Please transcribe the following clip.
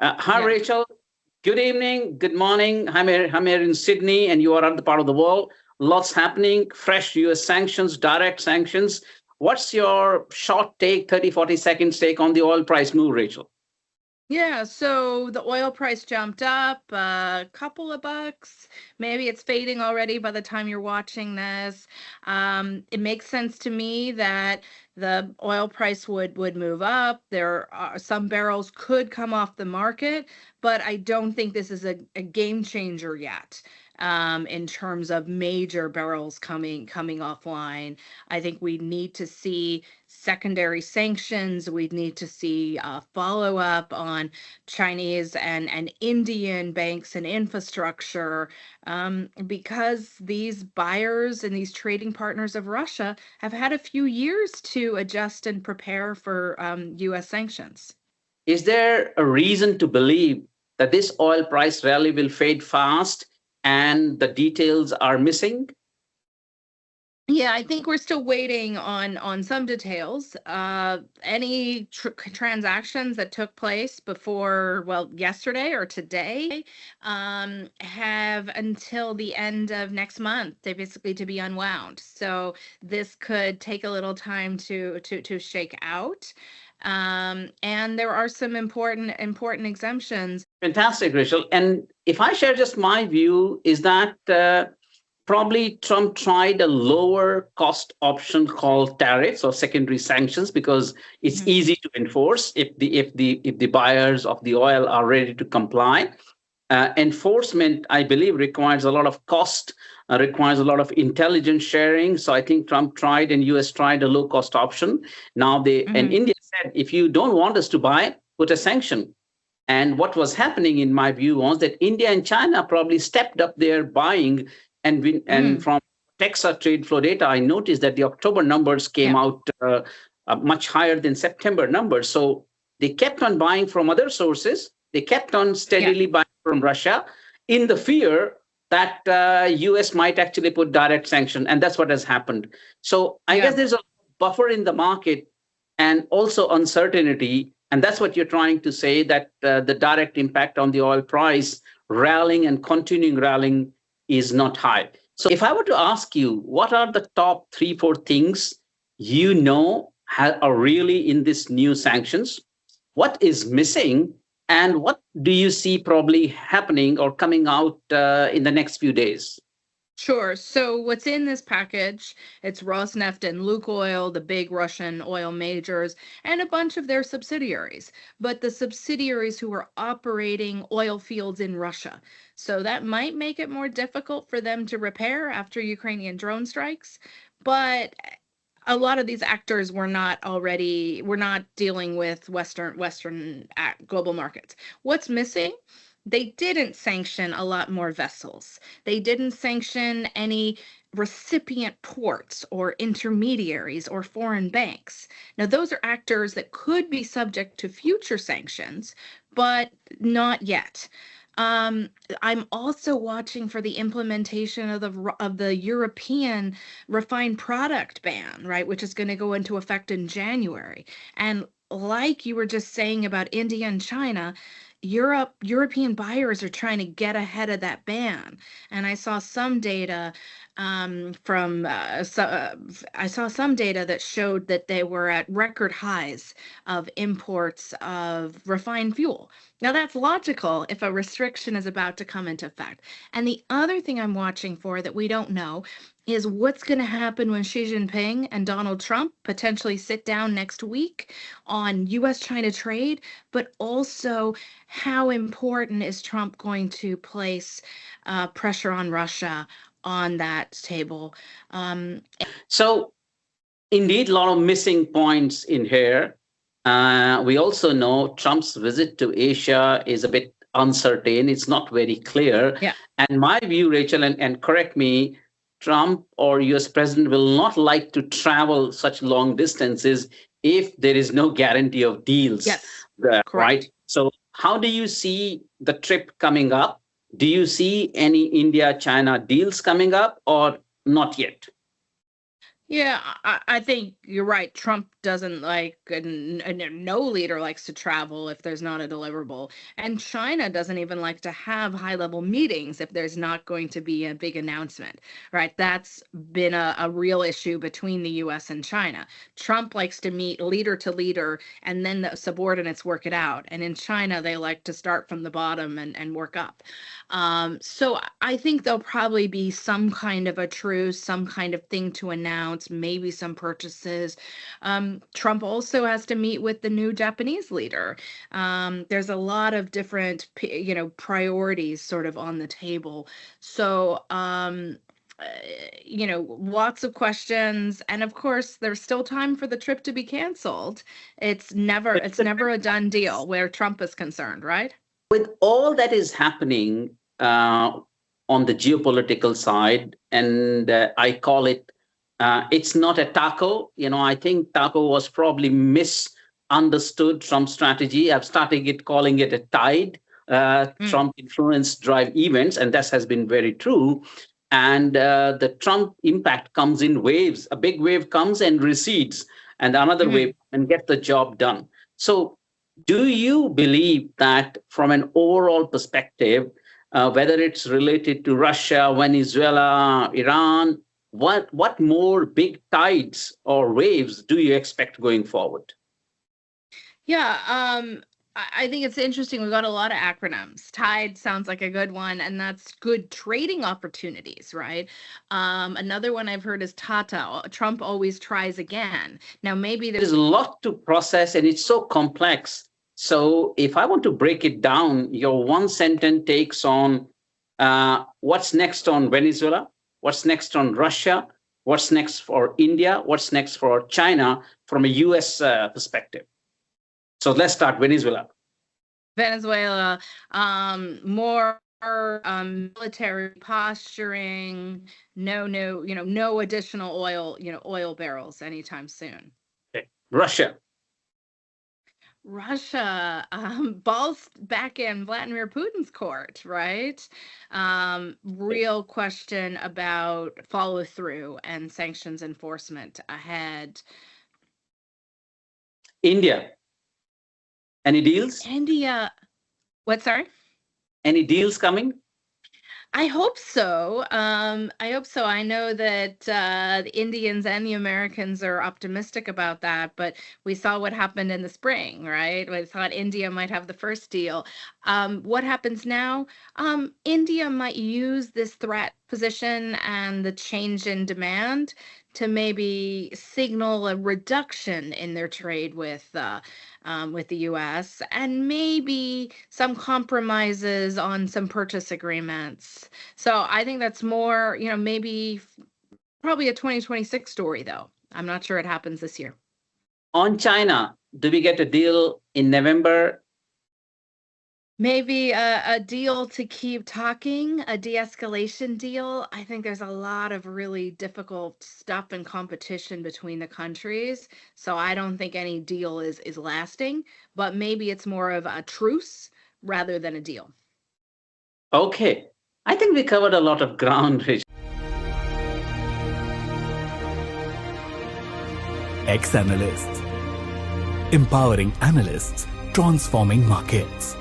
Hi, Yeah. Rachel. Good evening, good morning. I'm here in Sydney, and you are at the part of the world. Lots happening, fresh US sanctions, direct sanctions. What's your short take, 30, 40 seconds take on the oil price move, Rachel? Yeah, so the oil price jumped up a couple of bucks. Maybe it's fading already by the time you're watching this. It makes sense to me that the oil price would move up. There are some barrels could come off the market, but I don't think this is a game changer yet. In terms of major barrels coming offline, I think we need to see secondary sanctions. We need to see follow up on Chinese and Indian banks and infrastructure, because these buyers and these trading partners of Russia have had a few years to adjust and prepare for US sanctions. Is there a reason to believe that this oil price rally will fade fast and the details are missing? Yeah, I think we're still waiting on some details. Any transactions that took place before, well, yesterday or today, have until the end of next month. They basically to be unwound. So this could take a little time to shake out. And there are some important exemptions. Fantastic, Rachel. And if I share just my view, is that probably Trump tried a lower cost option called tariffs or secondary sanctions because it's Mhm. easy to enforce if the buyers of the oil are ready to comply. Enforcement, I believe, requires a lot of cost, requires a lot of intelligence sharing. So I think Trump tried and US tried a low cost option. Now and Mhm. India said, if you don't want us to buy, put a sanction. And what was happening, in my view, was that India and China probably stepped up their buying. And Mm. from Texas trade flow data, I noticed that the October numbers came Yeah. out much higher than September numbers. So they kept on buying from other sources. They kept on Yeah. steadily buying from Russia in the fear that US might actually put direct sanction. And that's what has happened. So I guess Yeah. there's a buffer in the market and also uncertainty. And that's what you're trying to say, that the direct impact on the oil price rallying and continuing rallying is not high. So if I were to ask you, what are the top three, four things are really in this new sanctions? What is missing? And what do you see probably happening or coming out in the next few days? Sure. So what's in this package? It's Rosneft and Lukoil, the big Russian oil majors, and a bunch of their subsidiaries, but the subsidiaries who are operating oil fields in Russia. So that might make it more difficult for them to repair after Ukrainian drone strikes. But a lot of these actors were not dealing with Western global markets. What's missing? They didn't sanction a lot more vessels. They didn't sanction any recipient ports or intermediaries or foreign banks. Now, those are actors that could be subject to future sanctions, but not yet. Um, I'm also watching for the implementation of the European refined product ban, right, which is going to go into effect in January. And like you were just saying about India and China, European buyers are trying to get ahead of that ban. And I saw some data I saw some data that showed that they were at record highs of imports of refined fuel. Now that's logical if a restriction is about to come into effect. And the other thing I'm watching for that we don't know is what's going to happen when Xi Jinping and Donald Trump potentially sit down next week on US China trade, but also how important is Trump going to place pressure on Russia on that table? Um, So indeed, a lot of missing points in here. We also know Trump's visit to Asia is a bit uncertain. It's not very clear. yeah, And my view, Rachel, and correct me, Trump or US president will not like to travel such long distances if there is no guarantee of deals, yes, right? correct. So how do you see the trip coming up? Do you see any India-China deals coming up or not yet? Yeah, I think you're right. Trump doesn't like, and no leader likes to travel if there's not a deliverable. And China doesn't even like to have high-level meetings if there's not going to be a big announcement, right? That's been a real issue between the US and China. Trump likes to meet leader to leader, and then the subordinates work it out. And in China, they like to start from the bottom and work up. So I think there'll probably be some kind of a truce, some kind of thing to announce, maybe some purchases. Trump also has to meet with the new Japanese leader. There's a lot of different, priorities sort of on the table. So, lots of questions, and of course, there's still time for the trip to be canceled. It's never a done deal where Trump is concerned, right? With all that is happening on the geopolitical side, and I call it, it's not a taco. I think taco was probably misunderstood Trump's strategy. I've started calling it a tide. Trump influence drive events, and that has been very true. And the Trump impact comes in waves. A big wave comes and recedes, and another wave and get the job done. So do you believe that from an overall perspective, whether it's related to Russia, Venezuela, Iran, what more big tides or waves do you expect going forward? Yeah, I think it's interesting. We've got a lot of acronyms. Tide sounds like a good one, and that's good trading opportunities, right? Another one I've heard is Tata. Trump always tries again. Now, maybe there's a lot to process, and it's so complex. So if I want to break it down, your one sentence takes on what's next on Venezuela, what's next on Russia, what's next for India, what's next for China from a US perspective. So let's start Venezuela. Venezuela, more military posturing, no additional oil barrels anytime soon. Okay. Russia, balls back in Vladimir Putin's court, right? Real question about follow through and sanctions enforcement ahead. India. Any deals? India. What, sorry? Any deals coming? I hope so. I know that the Indians and the Americans are optimistic about that, but we saw what happened in the spring, right? We thought India might have the first deal. What happens now? India might use this threat position and the change in demand to maybe signal a reduction in their trade with the U.S. and maybe some compromises on some purchase agreements. So I think that's more, probably a 2026 story, though. I'm not sure it happens this year. On China, do we get a deal in November? Maybe a deal to keep talking, a de-escalation deal. I think there's a lot of really difficult stuff and competition between the countries. So I don't think any deal is lasting, but maybe it's more of a truce rather than a deal. Okay. I think we covered a lot of ground, Rich. XAnalysts. Empowering analysts, transforming markets.